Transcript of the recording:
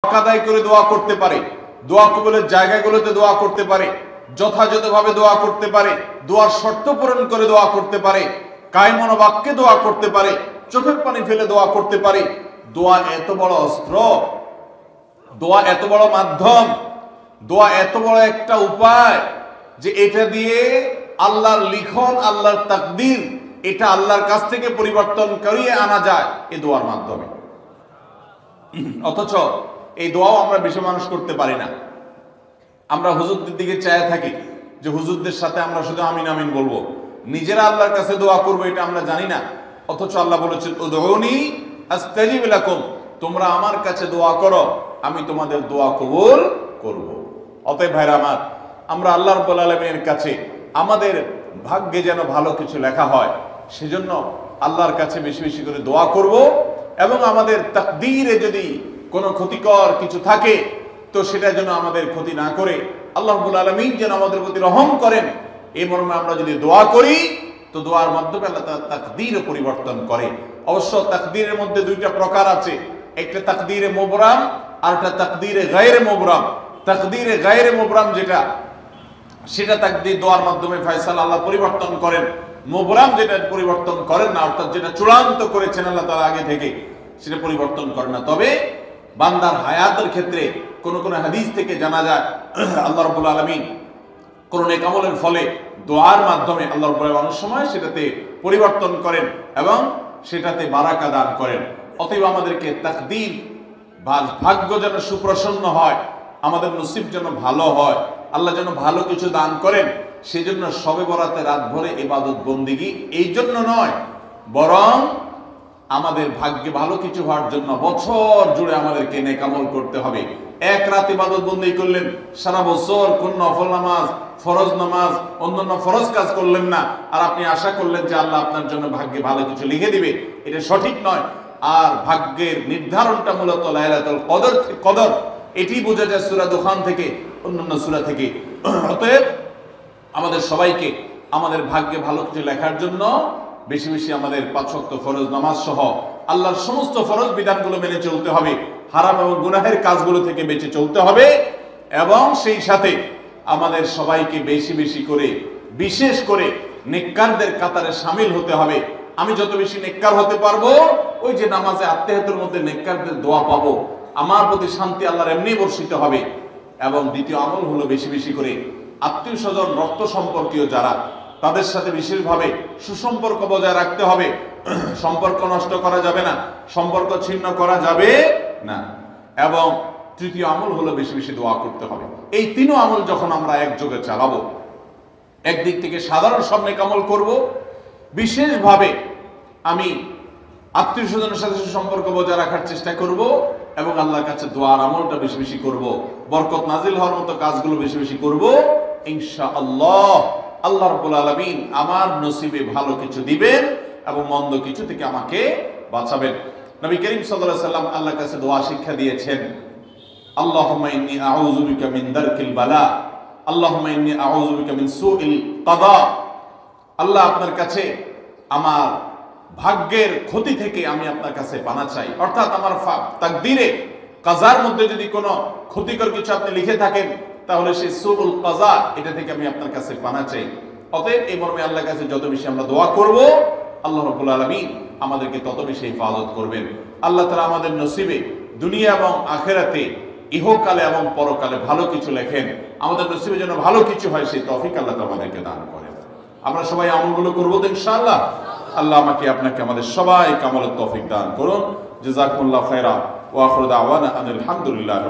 আদায় করে দোয়া করতে পারে, দোয়া কবুলের জায়গাগুলোতে দোয়া করতে পারে, যথাযথভাবে দোয়া করতে পারে, দোয়ার শর্ত পূরণ করে দোয়া করতে পারে, কায়মন বাক্যে দোয়া করতে পারে, চোখের পানি ফেলে দোয়া করতে পারে। দোয়া এত বড় অস্ত্র, দোয়া এত বড় মাধ্যম, দোয়া এত বড় একটা উপায় যে এটা দিয়ে আল্লাহর লিখন, আল্লাহর তাকদীর, এটা আল্লাহর কাছ থেকে পরিবর্তন করিয়ে আনা যায় এই দোয়ার মাধ্যমে। অথচ এই দোয়াও আমরা বেশি মানুষ করতে পারি না। আমরা হুজুরদের দিকে চায় থাকি যে হুজুরদের সাথে আমরা শুধু আমিন আমিন বলবো, নিজেরা আল্লাহর কাছে দোয়া করবো এটা আমরা জানি না। অথচ আল্লাহ বলেছেন উদউনি আস্তাজিব লাকুম, তোমরা আমার কাছে দোয়া করো, আমি তোমাদের দোয়া কবুল করব। অতএব ভাইরা আমার, আমরা আল্লাহ রাব্বুল আলামিনের কাছে আমাদের ভাগ্যে যেন ভালো কিছু লেখা হয়, সেজন্য আল্লাহর কাছে বেশি বেশি করে দোয়া করব। এবং আমাদের তাকদীরে যদি কোনো ক্ষতিকর কিছু থাকে তো সেটা যেন আমাদের ক্ষতি না করে আল্লাহ রাব্বুল আলামিন যেন আমাদের প্রতি রহম করেন, এই মর্মে আমরা যদি দোয়া করি তো দোয়ার মাধ্যমে আল্লাহ তাআলা তাকদীরও পরিবর্তন করে। অবশ্য তাকদীরের মধ্যে দুইটা প্রকার আছে, একটা তাকদীরে মুবরাম আর একটা তাকদীরে গায়রে মুবরাম। তাকদীরে গায়রে মুবরাম যেটা, সেটা তাকদীর দোয়ার মাধ্যমে ফয়সালা আল্লাহ পরিবর্তন করেন। মুবরাম যেটা পরিবর্তন করেন না, অর্থাৎ যেটা চূড়ান্ত করেছেন আল্লাহ তাআলা আগে থেকে, সেটা পরিবর্তন করেন না। তবে বান্দার হায়াতের ক্ষেত্রে কোন কোন হাদিস থেকে জানা যায় আল্লাহ রাব্বুল আলামিন কোন নেক আমলের ফলে দোয়ার মাধ্যমে আল্লাহ রাব্বুল আলামিন অনেক সময় সেটাতে পরিবর্তন করেন এবং সেটাতে বারাকা দান করেন। অতএব আমাদেরকে তাকদীর, ভাগ্য যেন সুপ্রসন্ন হয়, আমাদের নসিব যেন ভালো হয়, আল্লাহ যেন ভালো কিছু দান করেন, সেজন্য শবে বরাতে রাত ভরে ইবাদত বন্দিগি এই জন্য নয়, বরং আমাদের ভাগ্যে ভালো কিছু হওয়ার জন্য বছর জুড়ে আমাদেরকে নেক আমল করতে হবে। এক রাত ইবাদত বন্দেগী করলেন, সারা বছর কোন নফল নামাজ, ফরজ নামাজ, অন্যান্য ফরজ কাজ করলেন না, আর আপনি আশা করলেন যে আল্লাহ আপনার জন্য ভাগ্যে ভালো কিছু লিখে দিবে, এটা সঠিক নয়। আর ভাগ্যের নির্ধারণটা মূলত লাইলাতুল কদর, এটি বোঝা যায় সূরা দুখান থেকে, অন্যান্য সূরা থেকে। অতএব আমাদের সবাইকে আমাদের ভাগ্যে ভালো কিছু লেখার জন্য বেশি বেশি আমাদের ৫ ওয়াক্ত ফরজ নামাজ সহ আল্লাহর সমস্ত ফরজ বিধানগুলো মেনে চলতে হবে, হারাম এবং গুনাহের কাজগুলো থেকে বেঁচে চলতে হবে, এবং সেই সাথে আমাদের সবাইকে বেশি বেশি করে, বিশেষ করে নেককারদের কাতারে শামিল হতে হবে। আমি যত বেশি নেককার হতে পারবো, ওই যে নামাজে আত্মীয়তার মধ্যে নেককারদের দোয়া পাবো, আমার প্রতি শান্তি আল্লাহর এমনি বর্ষিত হবে। এবং দ্বিতীয় আমল হলো বেশি বেশি করে আত্মীয় স্বজন, রক্ত সম্পর্কীয় যারা, তাদের সাথে বিশেষভাবে সুসম্পর্ক বজায় রাখতে হবে। সম্পর্ক নষ্ট করা যাবে না, সম্পর্ক ছিন্ন করা যাবে না। এবং তৃতীয় আমল হলো বেশি বেশি দোয়া করতে হবে। এই তিনও আমল যখন আমরা একযোগে চালাবো, একদিক থেকে সাধারণ সব নেক আমল করব, বিশেষভাবে আমি আত্মীয় স্বজনের সাথে সুসম্পর্ক বজায় রাখার চেষ্টা করব, এবং আল্লাহর কাছে দোয়ার আমলটা বেশি বেশি করব, বরকত নাজিল হওয়ার মতো কাজগুলো বেশি বেশি করব, ইনশাআল্লাহ আল্লাহ রাব্বুল আলামিন আমার নসিবে ভালো কিছু দিবেন এবং মন্দ কিছু থেকে আমাকে বাঁচাবেন। নবী করিম সাল্লাল্লাহু আলাইহি সাল্লাম আল্লাহর কাছে দোয়া শিক্ষা দিয়েছেন, আল্লাহুম্মা ইন্নী আউযু বিকা মিন দারকিল বালা, আল্লাহুম্মা ইন্নী আউযু বিকা মিন সুইল কাদা। আল্লাহ, আপনার কাছে আমার ভাগ্যের ক্ষতি থেকে আমি আপনার কাছে পানা চাই। অর্থাৎ আমার তাকদীরে, কাজার মধ্যে যদি কোনো ক্ষতিকর কিছু আপনি লিখে থাকেন, তাহলে সেই সুউল কাজা, এটা থেকে আমি আপনার কাছে পানা চাই। অতএব এই মর্মে আল্লাহর কাছে যত বেশি আমরা দোয়া করব, আল্লাহ রাব্বুল আলামিন আমাদেরকে তত বেশি হেফাজত করবেন। আল্লাহ তাআলা আমাদের নসিবে দুনিয়া এবং আখিরাতে, ইহকালে এবং পরকালে ভালো কিছু লেখেন, আমাদের নসিবে যেন ভালো কিছু হয় সেই তৌফিক আল্লাহ তাআলা আমাদেরকে দান করেন। আমরা সবাই আমলগুলো করব তো ইনশাআল্লাহ। আল্লাহ আমাকে আপনাকে আমাদের সবাইকে আমলের তৌফিক দান করুন। জাযাকুমুল্লাহু খায়রা ওয়া আখিরু দাওয়ানা আনিল হামদুলিল্লাহ।